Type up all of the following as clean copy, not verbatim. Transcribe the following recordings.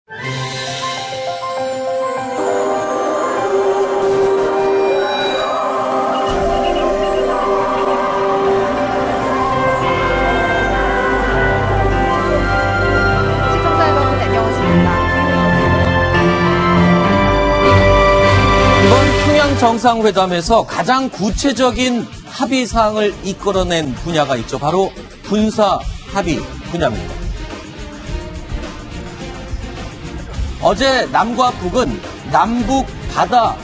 시청자 여러분 안녕하십니까. 이번 평양 정상회담에서 가장 구체적인 합의 사항을 이끌어낸 분야가 있죠. 바로 군사 합의 분야입니다. 어제 남과 북은 남북 바다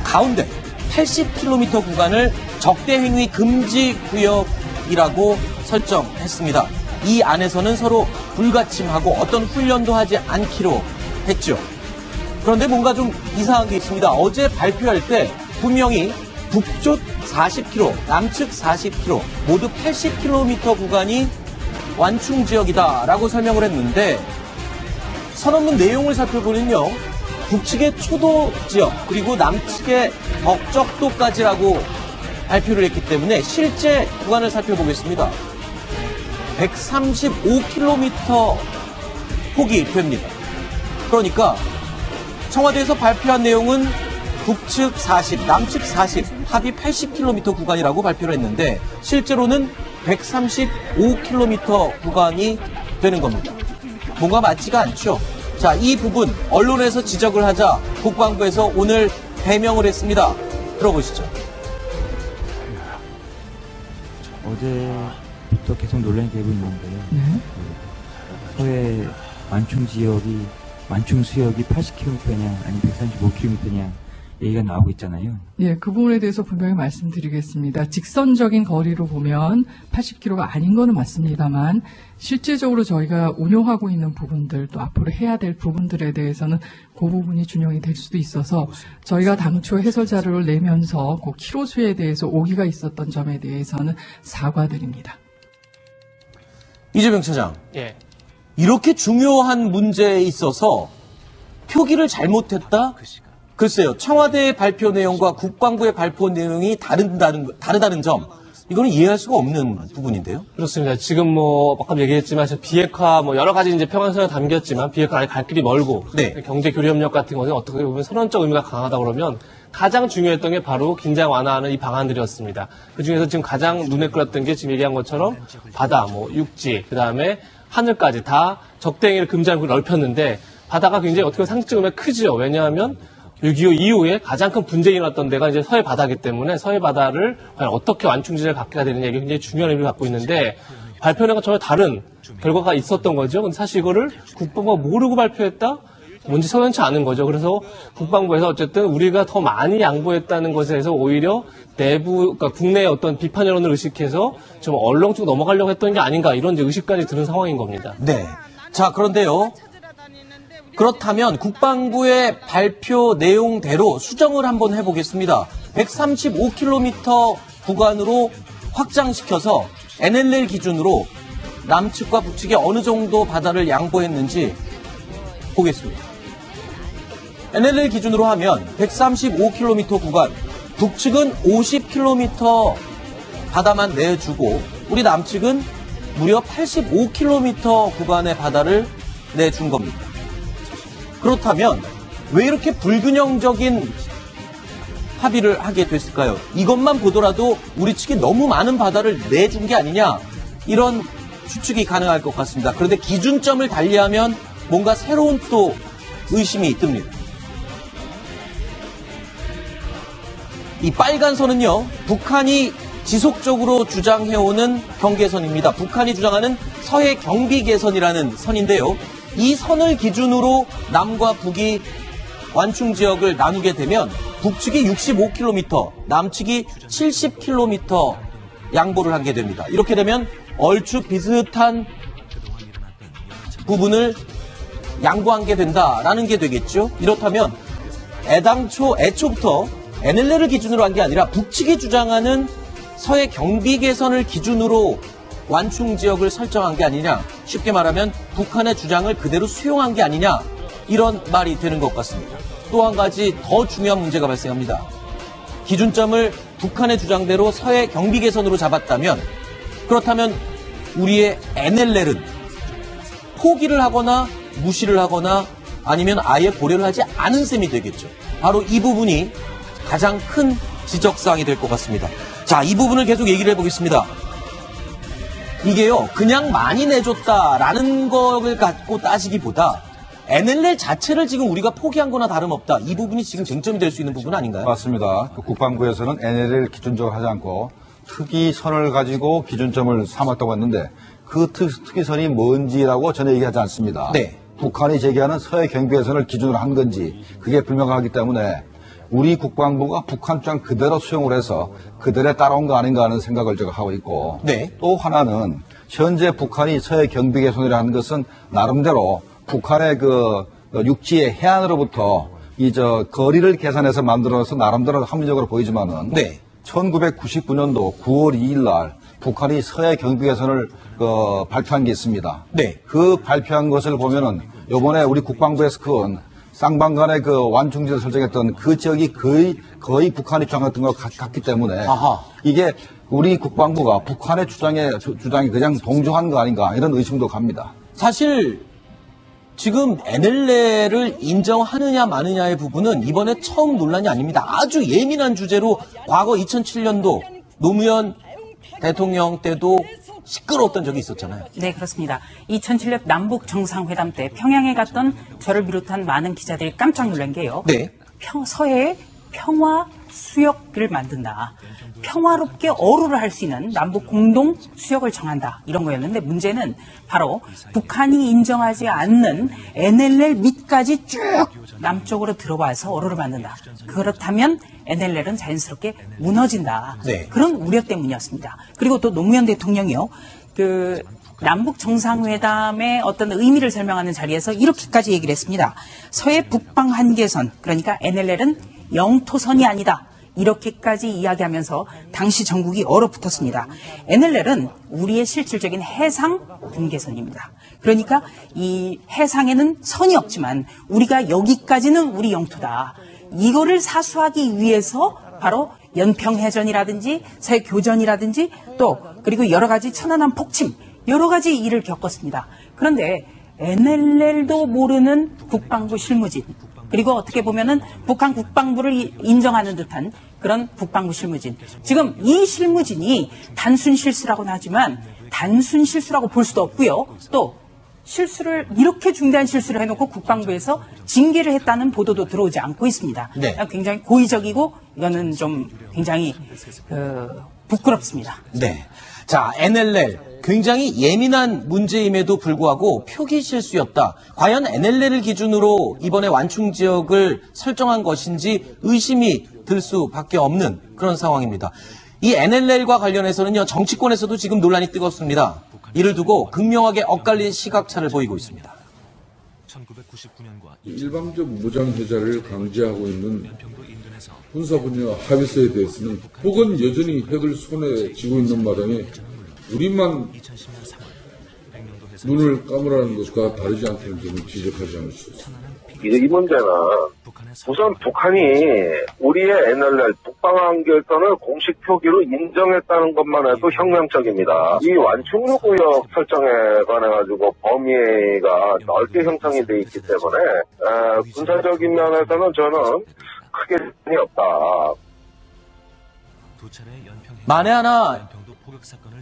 가운데 80km 구간을 적대행위 금지 구역이라고 설정했습니다. 이 안에서는 서로 불가침하고 어떤 훈련도 하지 않기로 했죠. 그런데 뭔가 좀 이상한 게 있습니다. 어제 발표할 때 분명히 북쪽 40km, 남측 40km, 모두 80km 구간이 완충 지역이다라고 설명을 했는데 선언문 내용을 살펴보면요. 북측의 초도 지역 그리고 남측의 억적도까지라고 발표를 했기 때문에 실제 구간을 살펴보겠습니다. 135km 폭이 됩니다. 그러니까 청와대에서 발표한 내용은 북측 40, 남측 40, 합이 80km 구간이라고 발표를 했는데 실제로는 135km 구간이 되는 겁니다. 뭔가 맞지가 않죠. 자, 이 부분 언론에서 지적을 하자 국방부에서 오늘 해명을 했습니다. 들어보시죠. 어제부터 계속 논란이 되고 있는데요. 서해 완충 지역이 완충 수역이 80km냐 아니면 135km냐 얘기가 나오고 있잖아요. 예, 그 부분에 대해서 분명히 말씀드리겠습니다. 직선적인 거리로 보면 80km가 아닌 거는 맞습니다만 실제적으로 저희가 운용하고 있는 부분들 또 앞으로 해야 될 부분들에 대해서는 그 부분이 준용이 될 수도 있어서 저희가 당초 해설 자료를 내면서 그 키로수에 대해서 오기가 있었던 점에 대해서는 사과드립니다. 이재명 차장. 예. 이렇게 중요한 문제에 있어서 표기를 잘못했다? 글쎄요. 청와대의 발표 내용과 국방부의 발표 내용이 다르다는 점. 이거는 이해할 수가 없는 부분인데요. 그렇습니다. 지금 아까 얘기했지만 비핵화 여러 가지 이제 평화선언에 담겼지만 비핵화 아직 갈 길이 멀고 네. 경제 교류 협력 같은 것은 어떻게 보면 선언적 의미가 강하다 그러면 가장 중요했던 게 바로 긴장 완화하는 이 방안들이었습니다. 그 중에서 지금 가장 눈에 끌었던 게 지금 얘기한 것처럼 바다, 육지, 그 다음에 하늘까지 다 적대행위를 금지하고 넓혔는데 바다가 굉장히 어떻게 보면 상징적 의미가 크지요. 왜냐하면 6.25 이후에 가장 큰 분쟁이 일어났던 데가 이제 서해 바다이기 때문에 서해 바다를 과연 어떻게 완충지를 갖게 되느냐 이게 굉장히 중요한 의미를 갖고 있는데 발표내가 전혀 다른 결과가 있었던 거죠. 근데 사실 이거를 국방부가 모르고 발표했다? 뭔지 석연치 않은 거죠. 그래서 국방부에서 어쨌든 우리가 더 많이 양보했다는 것에 대해서 오히려 그러니까 국내의 어떤 비판 여론을 의식해서 좀 얼렁 쪽 넘어가려고 했던 게 아닌가 이런 이제 의식까지 드는 상황인 겁니다. 네. 자, 그런데요. 그렇다면 국방부의 발표 내용대로 수정을 한번 해보겠습니다. 135km 구간으로 확장시켜서 NLL 기준으로 남측과 북측이 어느 정도 바다를 양보했는지 보겠습니다. NLL 기준으로 하면 135km 구간, 북측은 50km 바다만 내주고 우리 남측은 무려 85km 구간의 바다를 내준 겁니다. 그렇다면 왜 이렇게 불균형적인 합의를 하게 됐을까요? 이것만 보더라도 우리 측이 너무 많은 바다를 내준 게 아니냐 이런 추측이 가능할 것 같습니다. 그런데 기준점을 달리하면 뭔가 새로운 또 의심이 듭니다. 이 빨간 선은요, 북한이 지속적으로 주장해오는 경계선입니다. 북한이 주장하는 서해 경비계선이라는 선인데요. 이 선을 기준으로 남과 북이 완충 지역을 나누게 되면 북측이 65km, 남측이 70km 양보를 하게 됩니다. 이렇게 되면 얼추 비슷한 부분을 양보한 게 된다라는 게 되겠죠. 이렇다면 애초부터 NLL을 기준으로 한 게 아니라 북측이 주장하는 서해 경비계선을 기준으로 완충 지역을 설정한 게 아니냐, 쉽게 말하면 북한의 주장을 그대로 수용한 게 아니냐, 이런 말이 되는 것 같습니다. 또 한 가지 더 중요한 문제가 발생합니다. 기준점을 북한의 주장대로 서해 경비계선으로 잡았다면, 그렇다면 우리의 NLL은 포기를 하거나 무시를 하거나 아니면 아예 고려를 하지 않은 셈이 되겠죠. 바로 이 부분이 가장 큰 지적사항이 될 것 같습니다. 자, 이 부분을 계속 얘기를 해보겠습니다. 이게요, 그냥 많이 내줬다라는 걸 갖고 따지기보다 NLL 자체를 지금 우리가 포기한 거나 다름없다. 이 부분이 지금 쟁점이 될 수 있는 부분 아닌가요? 맞습니다. 국방부에서는 NLL을 기준적으로 하지 않고 특이선을 가지고 기준점을 삼았다고 했는데 그 특이선이 뭔지라고 전혀 얘기하지 않습니다. 네. 북한이 제기하는 서해 경비해선을 기준으로 한 건지 그게 불명하기 때문에 우리 국방부가 북한 주장 그대로 수용을 해서 그들에 따라온 거 아닌가 하는 생각을 제가 하고 있고 네. 또 하나는 현재 북한이 서해 경비개선이라는 것은 나름대로 북한의 그 육지의 해안으로부터 거리를 계산해서 만들어서 나름대로 합리적으로 보이지만은 네. 1999년도 9월 2일 날 북한이 서해 경비개선을 발표한 게 있습니다. 네. 그 발표한 것을 보면은 요번에 우리 국방부에서 그 쌍방간의 그 완충지를 설정했던 그 지역이 거의 북한이 주장했던 것 같기 때문에 아하. 이게 우리 국방부가 북한의 주장에 그냥 동조한 거 아닌가 이런 의심도 갑니다. 사실 지금 NLL을 인정하느냐 마느냐의 부분은 이번에 처음 논란이 아닙니다. 아주 예민한 주제로 과거 2007년도 노무현 대통령 때도 시끄러웠던 적이 있었잖아요. 네, 그렇습니다. 2007년 남북 정상회담 때 평양에 갔던 저를 비롯한 많은 기자들이 깜짝 놀란 게요. 네. 서해에 평화 수역을 만든다. 평화롭게 어루를 할 수 있는 남북 공동 수역을 정한다. 이런 거였는데 문제는 바로 북한이 인정하지 않는 NLL 밑까지 쭉 남쪽으로 들어와서 어루를 만든다. 그렇다면 NLL은 자연스럽게 무너진다. 네. 그런 우려 때문이었습니다. 그리고 또 노무현 대통령이요. 남북 정상회담의 어떤 의미를 설명하는 자리에서 이렇게까지 얘기를 했습니다. 서해 북방 한계선, 그러니까 NLL은 영토선이 아니다. 이렇게까지 이야기하면서 당시 전국이 얼어붙었습니다. NLL은 우리의 실질적인 해상 분계선입니다. 그러니까 이 해상에는 선이 없지만 우리가 여기까지는 우리 영토다. 이거를 사수하기 위해서 바로 연평해전이라든지 서해교전이라든지 또 그리고 여러 가지 천안함 폭침 여러 가지 일을 겪었습니다. 그런데 NLL도 모르는 국방부 실무진 그리고 어떻게 보면은 북한 국방부를 인정하는 듯한 그런 국방부 실무진. 지금 이 실무진이 단순 실수라고는 하지만 단순 실수라고 볼 수도 없고요. 또 실수를 이렇게 중대한 실수를 해놓고 국방부에서 징계를 했다는 보도도 들어오지 않고 있습니다. 네. 굉장히 고의적이고 이거는 좀 굉장히 부끄럽습니다. 네. 자, NLL. 굉장히 예민한 문제임에도 불구하고 표기 실수였다. 과연 NLL을 기준으로 이번에 완충 지역을 설정한 것인지 의심이 들 수밖에 없는 그런 상황입니다. 이 NLL과 관련해서는요, 정치권에서도 지금 논란이 뜨겁습니다. 이를 두고 극명하게 엇갈린 시각차를 보이고 있습니다. 일방적 무장해제를 강제하고 있는 군사분야 합의서에 대해서는 북은 여전히 핵을 손에 쥐고 있는 마당에 우리만 눈을 감으라는 것과 다르지 않다는 점을 지적하지 않을 수 있습니다. 이 문제는 우선 북한이 우리의 NLL 북방한계선을 공식 표기로 인정했다는 것만 해도 혁명적입니다. 이 완충구역 설정에 관해 가지고 범위가 넓게 형성이 돼 있기 때문에 군사적인 면에서는 저는 크게 전이 없다. 만에 하나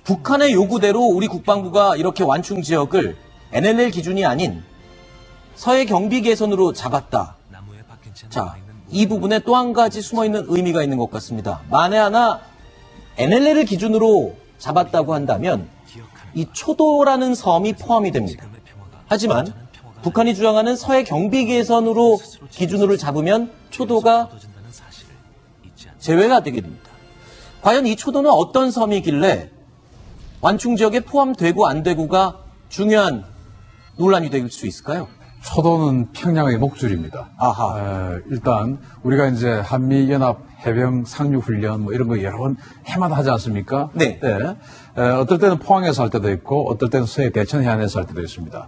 북한의 요구대로 우리 국방부가 이렇게 완충 지역을 NLL 기준이 아닌 서해 경비 개선으로 잡았다. 자, 이 부분에 또 한 가지 숨어있는 의미가 있는 것 같습니다. 만에 하나 NLL을 기준으로 잡았다고 한다면 이 초도라는 섬이 포함이 됩니다. 하지만 북한이 주장하는 서해 경비 개선으로 기준으로 잡으면 초도가 제외가 되게 됩니다. 과연 이 초도는 어떤 섬이길래 완충 지역에 포함되고 안 되고가 중요한 논란이 될 수 있을까요? 초도는 평양의 목줄입니다. 아하. 일단 우리가 이제 한미연합 해병 상륙훈련 뭐 이런 거 여러 번 해마다 하지 않습니까? 네. 어떨 때는 포항에서 할 때도 있고 어떨 때는 서해 대천 해안에서 할 때도 있습니다.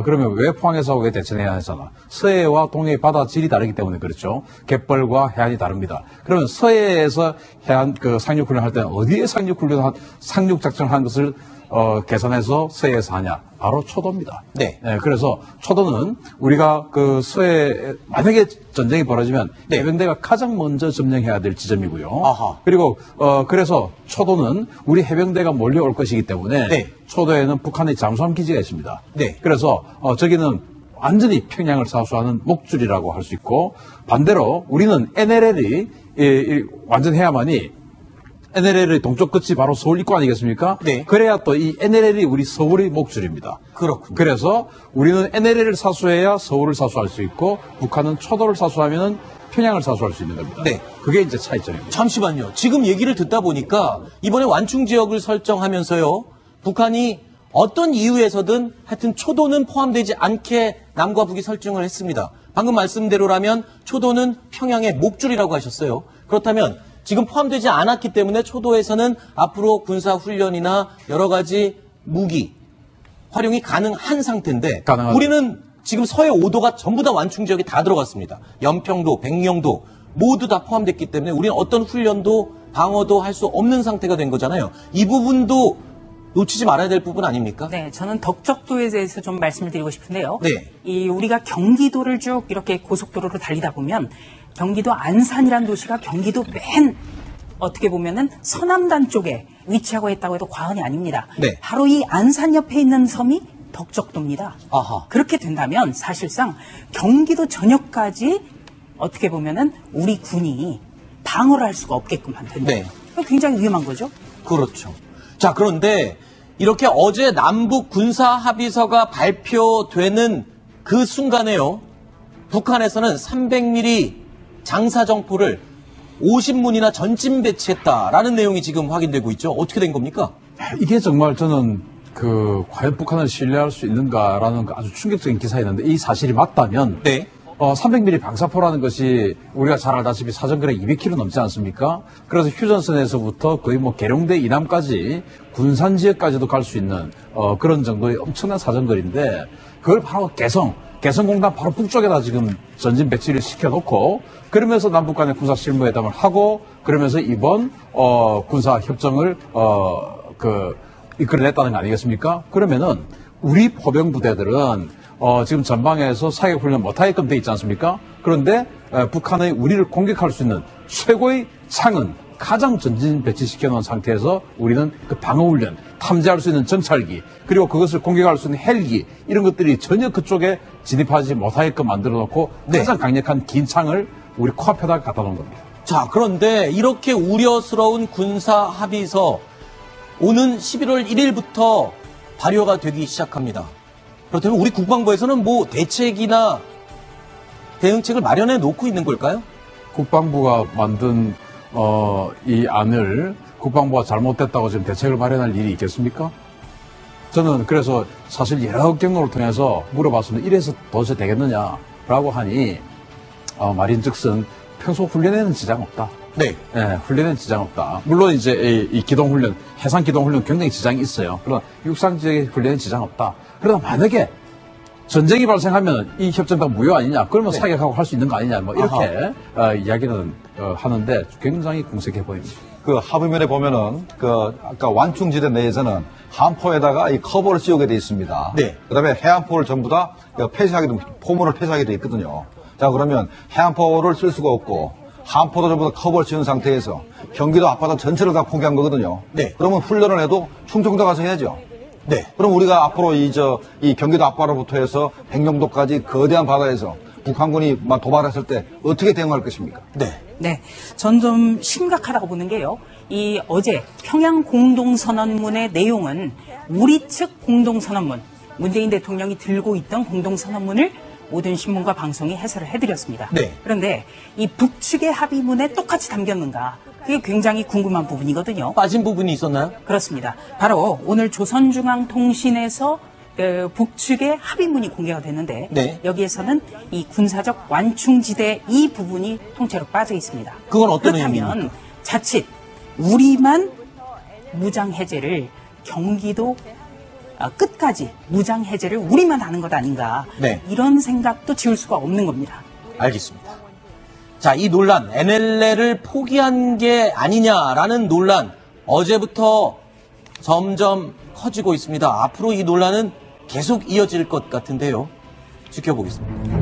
그러면 왜 포항에서 하고 왜 대천 해안에서 하나? 서해와 동해의 바다 질이 다르기 때문에 그렇죠. 갯벌과 해안이 다릅니다. 그러면 서해에서 해안 상륙훈련 할 때는 어디에 상륙작전을 한 것을 계산해서 서해에서 하냐? 바로 초도입니다. 네. 그래서 초도는 우리가 그 서해 만약에 전쟁이 벌어지면 네. 해병대가 가장 먼저 점령해야 될 지점이고요. 아하. 그리고 그래서 초도는 우리 해병대가 몰려올 것이기 때문에 네. 초도에는 북한의 잠수함 기지가 있습니다. 네. 그래서 저기는 완전히 평양을 사수하는 목줄이라고 할 수 있고 반대로 우리는 NLL이 완전해야만이 NLL의 동쪽 끝이 바로 서울 입구 아니겠습니까? 네. 그래야 또 이 NLL이 우리 서울의 목줄입니다. 그렇군요. 그래서 우리는 NLL을 사수해야 서울을 사수할 수 있고 북한은 초도를 사수하면은 평양을 사수할 수 있는 겁니다. 네. 그게 이제 차이점입니다. 잠시만요. 지금 얘기를 듣다 보니까 이번에 완충 지역을 설정하면서요. 북한이 어떤 이유에서든 하여튼 초도는 포함되지 않게 남과 북이 설정을 했습니다. 방금 말씀대로라면 초도는 평양의 목줄이라고 하셨어요. 그렇다면 지금 포함되지 않았기 때문에 초도에서는 앞으로 군사훈련이나 여러 가지 무기 활용이 가능한 상태인데 가능하죠. 우리는 지금 서해 5도가 전부 다 완충 지역에 다 들어갔습니다. 연평도, 백령도 모두 다 포함됐기 때문에 우리는 어떤 훈련도 방어도 할 수 없는 상태가 된 거잖아요. 이 부분도 놓치지 말아야 될 부분 아닙니까? 네, 저는 덕적도에 대해서 좀 말씀을 드리고 싶은데요. 네. 우리가 경기도를 쭉 이렇게 고속도로로 달리다 보면 경기도 안산이라는 도시가 경기도 맨 어떻게 보면은 서남단 쪽에 위치하고 있다고 해도 과언이 아닙니다. 네. 바로 이 안산 옆에 있는 섬이 덕적도입니다. 아하. 그렇게 된다면 사실상 경기도 전역까지 어떻게 보면은 우리 군이 방어를 할 수가 없게끔 한다는 네. 굉장히 위험한 거죠. 그렇죠. 자, 그런데 이렇게 어제 남북 군사 합의서가 발표되는 그 순간에요. 북한에서는 300mm 장사정포를 50문이나 전진 배치했다라는 내용이 지금 확인되고 있죠. 어떻게 된 겁니까? 이게 정말 저는 과연 북한을 신뢰할 수 있는가라는 아주 충격적인 기사였는데 이 사실이 맞다면 네. 300mm 방사포라는 것이 우리가 잘 알다시피 사정거리 200km 넘지 않습니까? 그래서 휴전선에서부터 거의 계룡대 이남까지 군산 지역까지도 갈 수 있는 그런 정도의 엄청난 사정거리인데 그걸 바로 개성공단 바로 북쪽에다 지금 전진 배치를 시켜놓고 그러면서 남북 간의 군사 실무회담을 하고 그러면서 이번 군사 협정을 이끌어냈다는 거 아니겠습니까? 그러면은 우리 포병 부대들은 지금 전방에서 사격훈련 못하게끔 돼 있지 않습니까? 그런데 북한의 우리를 공격할 수 있는 최고의 창은 가장 전진 배치시켜 놓은 상태에서 우리는 그 방어훈련, 탐지할 수 있는 정찰기, 그리고 그것을 공격할 수 있는 헬기 이런 것들이 전혀 그쪽에 진입하지 못하게끔 만들어 놓고 가장 강력한 긴 창을 우리 코앞에다 갖다 놓은 겁니다. 자, 그런데 이렇게 우려스러운 군사 합의서 오는 11월 1일부터 발효가 되기 시작합니다. 그렇다면 우리 국방부에서는 대책이나 대응책을 마련해 놓고 있는 걸까요? 국방부가 만든 이 안을 국방부가 잘못됐다고 지금 대책을 마련할 일이 있겠습니까? 저는 그래서 사실 여러 경로를 통해서 물어봤습니다. 이래서 도대체 되겠느냐라고 하니 말인즉슨 평소 훈련에는 지장 없다. 네. 훈련에는 지장 없다. 물론 이제 이 기동훈련, 해상 기동훈련 굉장히 지장이 있어요. 그러나 육상 지역의 훈련에는 지장 없다. 그러나 만약에 전쟁이 발생하면 이 협정도 무효 아니냐? 그러면 사격하고 할 수 있는 거 아니냐? 이렇게 이야기는 하는데 굉장히 궁색해 보입니다. 그 합의면에 보면은 아까 완충지대 내에서는 함포에다가 이 커버를 씌우게 돼 있습니다. 네. 그다음에 해안포를 전부 다 포문을 폐쇄하게 돼 있거든요. 자, 그러면 해안포를 쓸 수가 없고 함포도 전부 다 커버를 씌운 상태에서 경기도 앞바다 전체를 다 포기한 거거든요. 네. 그러면 훈련을 해도 충청도 가서 해야죠. 네. 그럼 우리가 앞으로 이 경기도 앞바다부터 해서 백령도까지 거대한 바다에서 북한군이 도발했을 때 어떻게 대응할 것입니까? 네. 전 좀 심각하다고 보는 게요. 이 어제 평양 공동선언문의 내용은 우리 측 공동선언문, 문재인 대통령이 들고 있던 공동선언문을 모든 신문과 방송이 해설을 해드렸습니다. 네. 그런데 이 북측의 합의문에 똑같이 담겼는가? 그게 굉장히 궁금한 부분이거든요. 빠진 부분이 있었나요? 그렇습니다. 바로 오늘 조선중앙통신에서 북측의 합의문이 공개가 됐는데 네. 여기에서는 이 군사적 완충지대 이 부분이 통째로 빠져 있습니다. 그건 어떤 그렇다면 의미입니까? 자칫 우리만 무장해제를 경기도 끝까지 무장해제를 우리만 하는 것 아닌가. 네. 이런 생각도 지울 수가 없는 겁니다. 알겠습니다. 자, 이 논란, NLL을 포기한 게 아니냐라는 논란, 어제부터 점점 커지고 있습니다. 앞으로 이 논란은 계속 이어질 것 같은데요. 지켜보겠습니다.